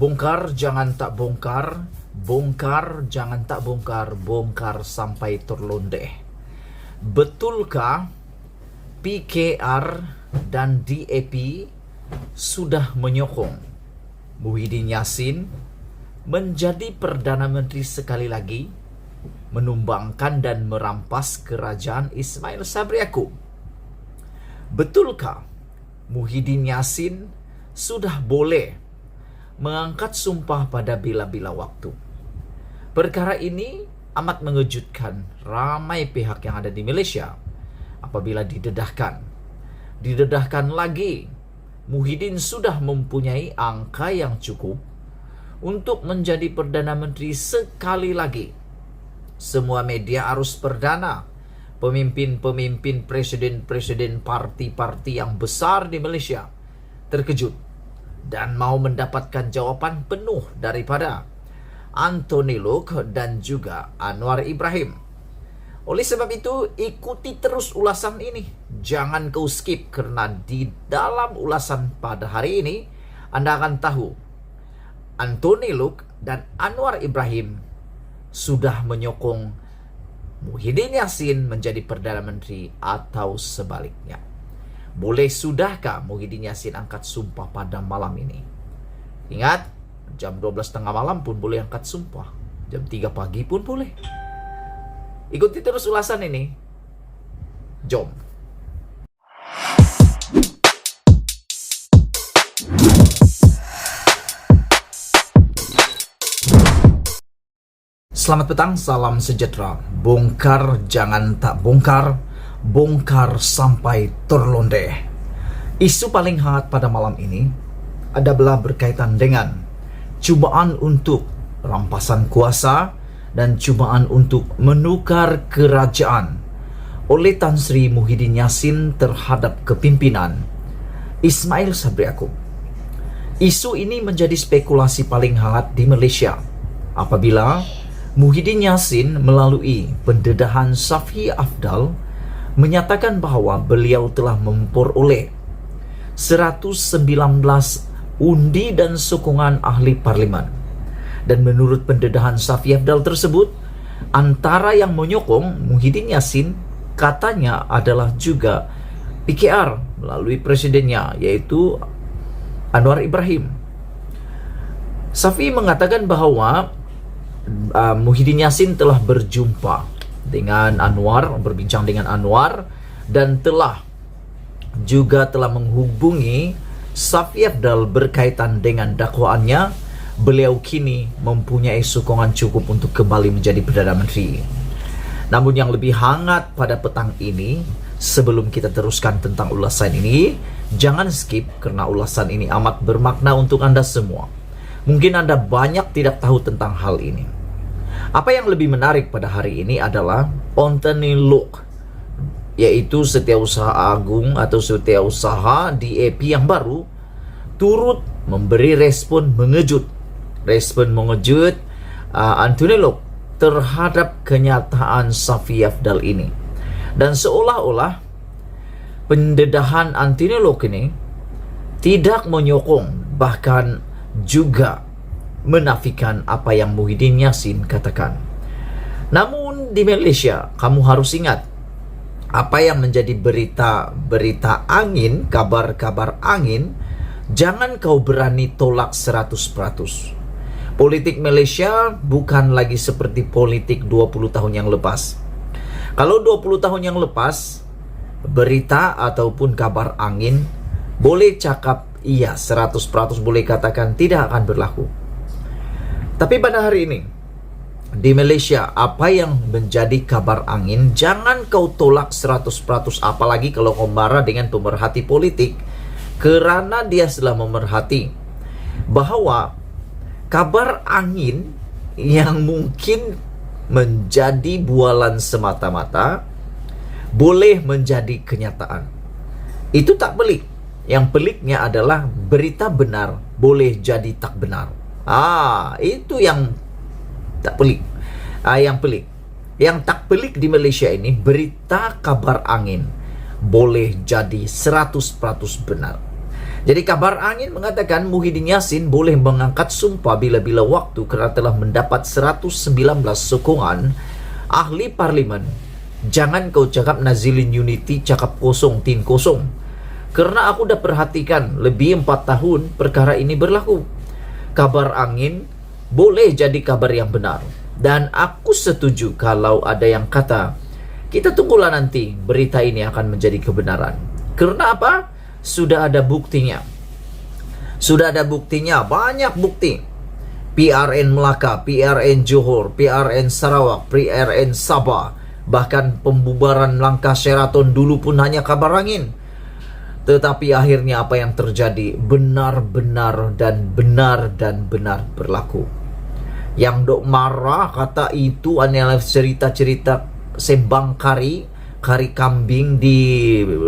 Bongkar jangan tak bongkar, bongkar jangan tak bongkar, bongkar sampai terlondeh. Betulkah PKR dan DAP sudah menyokong Muhyiddin Yassin menjadi Perdana Menteri sekali lagi, menumbangkan dan merampas kerajaan Ismail Sabri Yaakob? Betulkah Muhyiddin Yassin sudah boleh mengangkat sumpah pada bila-bila waktu? Perkara ini amat mengejutkan ramai pihak yang ada di Malaysia apabila didedahkan lagi Muhyiddin sudah mempunyai angka yang cukup untuk menjadi Perdana Menteri sekali lagi. Semua media arus perdana, pemimpin-pemimpin, presiden-presiden parti-parti yang besar di Malaysia terkejut dan mau mendapatkan jawapan penuh daripada Anthony Loke dan juga Anwar Ibrahim. Oleh sebab itu, ikuti terus ulasan ini. Jangan kau skip, kerana di dalam ulasan pada hari ini Anda akan tahu Anthony Loke dan Anwar Ibrahim sudah menyokong Muhyiddin Yassin menjadi Perdana Menteri atau sebaliknya. Boleh sudahkah Muhyiddin Yassin angkat sumpah pada malam ini? Ingat, jam 12.30 malam pun boleh angkat sumpah. Jam 3 pagi pun boleh. Ikuti terus ulasan ini. Jom. Selamat petang, salam sejahtera. Bongkar jangan tak bongkar, bongkar sampai terlondeh. Isu paling hangat pada malam ini adalah berkaitan dengan cubaan untuk rampasan kuasa dan cubaan untuk menukar kerajaan oleh Tan Sri Muhyiddin Yassin terhadap kepimpinan Ismail Sabri Yaakob. Isu ini menjadi spekulasi paling hangat di Malaysia apabila Muhyiddin Yassin melalui pendedahan Safi Afdal menyatakan bahawa beliau telah memperoleh 119 undi dan sokongan ahli parlimen. Dan menurut pendedahan Safi Afdal tersebut, antara yang menyokong Muhyiddin Yassin katanya adalah juga PKR melalui presidennya, yaitu Anwar Ibrahim. Safi mengatakan bahawa Muhyiddin Yassin telah berjumpa dengan Anwar, berbincang dengan Anwar, dan telah menghubungi Safi Afdal berkaitan dengan dakwaannya. Beliau kini mempunyai sokongan cukup untuk kembali menjadi Perdana Menteri. Namun yang lebih hangat pada petang ini, sebelum kita teruskan tentang ulasan ini, jangan skip kerana ulasan ini amat bermakna untuk Anda semua. Mungkin Anda banyak tidak tahu tentang hal ini. Apa yang lebih menarik pada hari ini adalah Anthony Loke, yaitu Setiausaha Agung atau Setiausaha DAP yang baru, turut memberi respon mengejut Anthony Loke terhadap kenyataan Safi Afdal ini. Dan seolah-olah pendedahan Anthony Loke ini tidak menyokong, bahkan juga menafikan apa yang Muhyiddin Yassin katakan. Namun di Malaysia, kamu harus ingat apa yang menjadi berita angin, kabar-kabar angin, jangan kau berani tolak 100%. Politik Malaysia bukan lagi seperti politik 20 tahun yang lepas. Kalau 20 tahun yang lepas, berita ataupun kabar angin boleh cakap iya, 100% boleh katakan tidak akan berlaku. Tapi pada hari ini di Malaysia, apa yang menjadi kabar angin jangan kau tolak 100%, apalagi kalau kau marah dengan pemerhati politik, kerana dia telah memerhati bahawa kabar angin yang mungkin menjadi bualan semata-mata boleh menjadi kenyataan. Itu tak pelik. Yang peliknya adalah berita benar boleh jadi tak benar. Itu yang tak pelik. Yang pelik. Yang tak pelik di Malaysia ini, berita kabar angin boleh jadi 100% benar. Jadi kabar angin mengatakan Muhyiddin Yassin boleh mengangkat sumpah bila-bila waktu karena telah mendapat 119 sokongan ahli parlimen. Jangan kau cakap Nazilin Unity cakap kosong tin kosong. Karena aku dah perhatikan lebih 4 tahun perkara ini berlaku. Kabar angin boleh jadi kabar yang benar. Dan aku setuju kalau ada yang kata, kita tunggulah nanti berita ini akan menjadi kebenaran. Karena apa? Sudah ada buktinya. Sudah ada buktinya, banyak bukti. PRN Melaka, PRN Johor, PRN Sarawak, PRN Sabah, bahkan pembubaran langkah Sheraton dulu pun hanya kabar angin. Tetapi akhirnya apa yang terjadi benar-benar dan benar berlaku. Yang dok marah kata itu adalah cerita-cerita sembang kari kambing di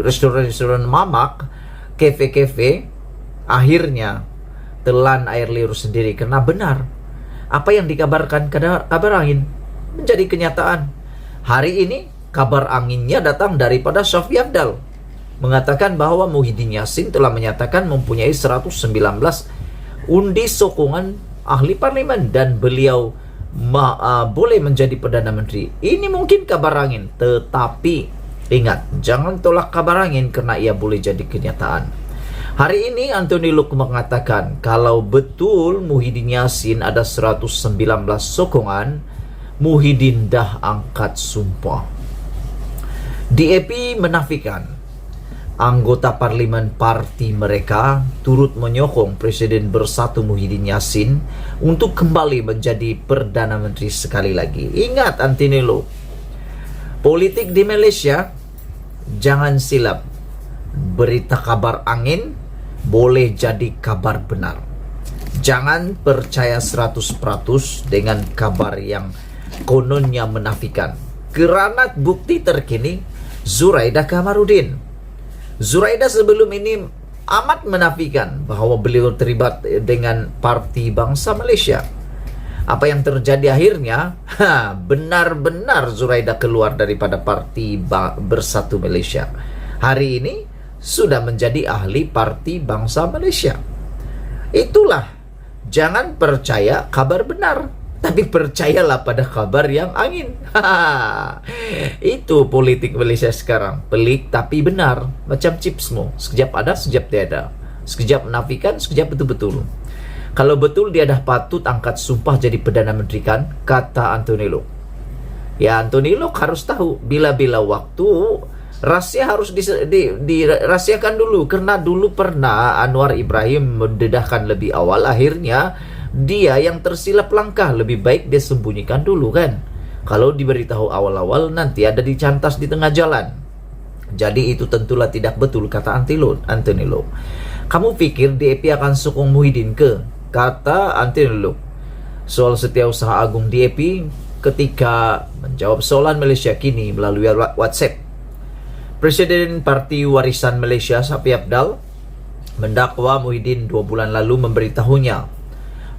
restoran mamak, kafe-kafe, akhirnya telan air liur sendiri karena benar apa yang dikabarkan kabar angin menjadi kenyataan. Hari ini kabar anginnya datang daripada Shafie Apdal mengatakan bahwa Muhyiddin Yassin telah menyatakan mempunyai 119 undi sokongan ahli parlimen dan beliau boleh menjadi Perdana Menteri. Ini mungkin kabar angin, tetapi ingat, jangan tolak kabar angin karena ia boleh jadi kenyataan. Hari ini Anthony Luke mengatakan kalau betul Muhyiddin Yassin ada 119 sokongan, Muhyiddin dah angkat sumpah. DAP menafikan anggota parlimen parti mereka turut menyokong Presiden Bersatu Muhyiddin Yassin untuk kembali menjadi Perdana Menteri sekali lagi. Ingat Anthony Luke, politik di Malaysia jangan silap. Berita kabar angin boleh jadi kabar benar. Jangan percaya 100% dengan kabar yang kononnya menafikan. Kerana bukti terkini Zuraidah Kamarudin. Zuraidah sebelum ini amat menafikan bahwa beliau terlibat dengan Parti Bangsa Malaysia. Apa yang terjadi akhirnya? Benar-benar Zuraidah keluar daripada Parti Bersatu Malaysia. Hari ini sudah menjadi ahli Parti Bangsa Malaysia. Itulah, jangan percaya kabar benar, tapi percayalah pada kabar yang angin. Itu politik Malaysia sekarang, pelik tapi benar, macam chipsmu, sekejap ada, sekejap tiada, sekejap menafikan, sekejap betul-betul. Kalau betul dia dah patut angkat sumpah jadi Perdana Menteri kan, kata Anthony Luke. Ya, Anthony Luke harus tahu bila-bila waktu rahasia harus dirahasiakan dulu. Karena dulu pernah Anwar Ibrahim mendedahkan lebih awal, akhirnya dia yang tersilap langkah. Lebih baik dia sembunyikan dulu kan. Kalau diberitahu awal-awal nanti ada dicantas di tengah jalan. Jadi itu tentulah tidak betul, kata Anthony Luke. Kamu pikir DAP akan sokong Muhyiddin ke? Kata Anthony Luke. Soal Setiausaha Agung DAP ketika menjawab soalan Malaysia Kini melalui WhatsApp. Presiden Parti Warisan Malaysia Shafie Apdal mendakwa Muhyiddin 2 bulan lalu memberitahunya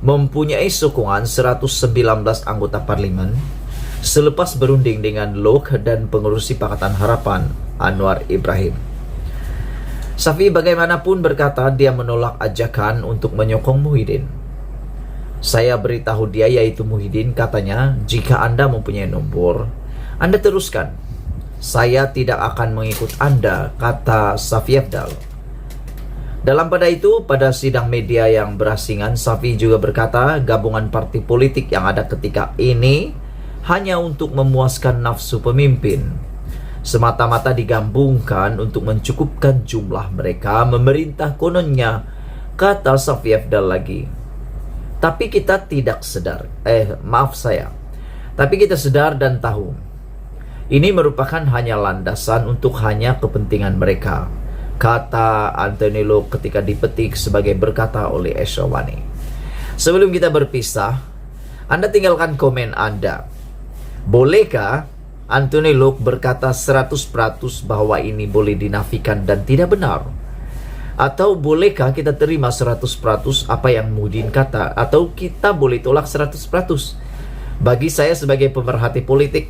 mempunyai sokongan 119 anggota parlimen selepas berunding dengan Luke dan pengurusi Pakatan Harapan Anwar Ibrahim. Shafie bagaimanapun berkata dia menolak ajakan untuk menyokong Muhyiddin. Saya beritahu dia, yaitu Muhyiddin, katanya, jika Anda mempunyai nombor, Anda teruskan. Saya tidak akan mengikut Anda, kata Shafie Apdal. Dalam pada itu, pada sidang media yang berasingan, Shafie juga berkata gabungan parti politik yang ada ketika ini hanya untuk memuaskan nafsu pemimpin. Semata-mata digabungkan untuk mencukupkan jumlah mereka memerintah kononnya, kata Shafie Apdal lagi. Tapi kita tidak sedar, tapi kita sedar dan tahu ini merupakan hanya landasan untuk hanya kepentingan mereka, kata Anthony Luke ketika dipetik sebagai berkata oleh Esrawani. Sebelum kita berpisah, Anda tinggalkan komen Anda. Bolehkah Anthony Luke berkata 100% bahwa ini boleh dinafikan dan tidak benar? Atau bolehkah kita terima 100% apa yang Muhyiddin kata? Atau kita boleh tolak 100%? Bagi saya sebagai pemerhati politik,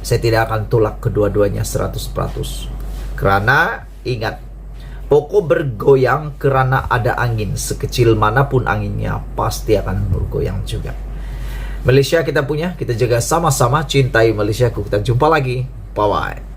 saya tidak akan tolak kedua-duanya 100%. Karena ingat, Pokok bergoyang karena ada angin. Sekecil manapun anginnya, pasti akan bergoyang juga. Malaysia kita punya, kita jaga sama-sama. Cintai Malaysiaku. Kita jumpa lagi. Bye-bye.